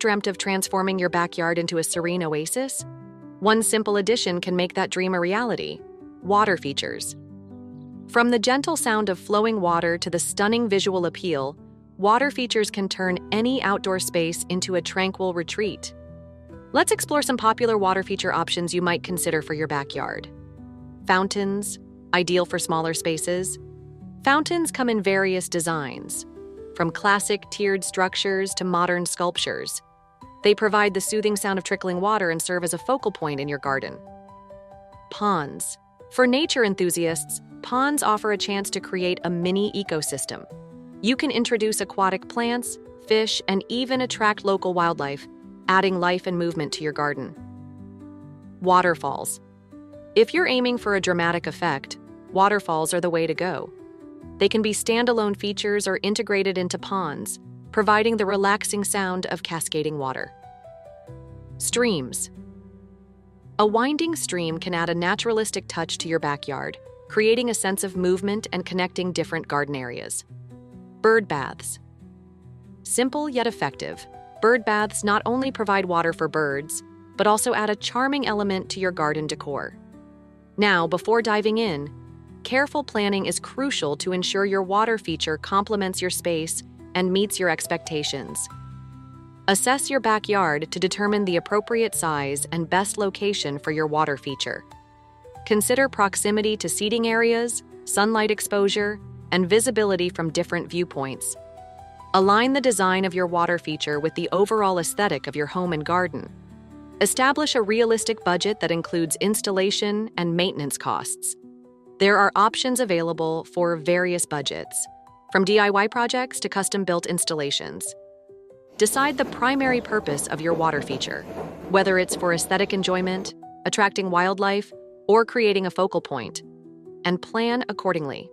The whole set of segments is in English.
dreamt of transforming your backyard into a serene oasis? One simple addition can make that dream a reality: water features. From the gentle sound of flowing water to the stunning visual appeal, water features can turn any outdoor space into a tranquil retreat. Let's explore some popular water feature options you might consider for your backyard. Fountains, ideal for smaller spaces. Fountains come in various designs, from classic tiered structures to modern sculptures. They provide the soothing sound of trickling water and serve as a focal point in your garden. Ponds. For nature enthusiasts, ponds offer a chance to create a mini ecosystem. You can introduce aquatic plants, fish, and even attract local wildlife, adding life and movement to your garden. Waterfalls. If you're aiming for a dramatic effect, waterfalls are the way to go. They can be standalone features or integrated into ponds, providing the relaxing sound of cascading water. Streams. A winding stream can add a naturalistic touch to your backyard, creating a sense of movement and connecting different garden areas. Bird baths. Simple yet effective, bird baths not only provide water for birds, but also add a charming element to your garden decor. Now, before diving in, careful planning is crucial to ensure your water feature complements your space and meets your expectations. Assess your backyard to determine the appropriate size and best location for your water feature. Consider proximity to seating areas, sunlight exposure, and visibility from different viewpoints. Align the design of your water feature with the overall aesthetic of your home and garden. Establish a realistic budget that includes installation and maintenance costs. There are options available for various budgets, from DIY projects to custom-built installations. Decide the primary purpose of your water feature, whether it's for aesthetic enjoyment, attracting wildlife, or creating a focal point, and plan accordingly.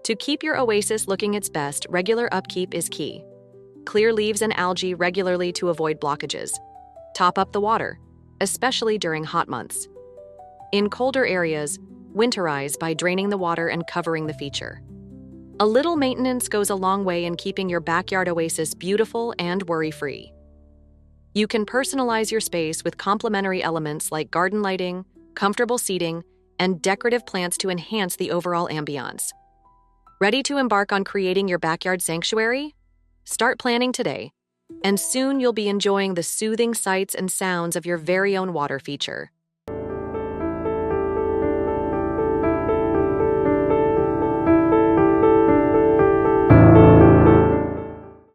To keep your oasis looking its best, regular upkeep is key. Clear leaves and algae regularly to avoid blockages. Top up the water, especially during hot months. In colder areas, winterize by draining the water and covering the feature. A little maintenance goes a long way in keeping your backyard oasis beautiful and worry-free. You can personalize your space with complementary elements like garden lighting, comfortable seating, and decorative plants to enhance the overall ambiance. Ready to embark on creating your backyard sanctuary? Start planning today, and soon you'll be enjoying the soothing sights and sounds of your very own water feature.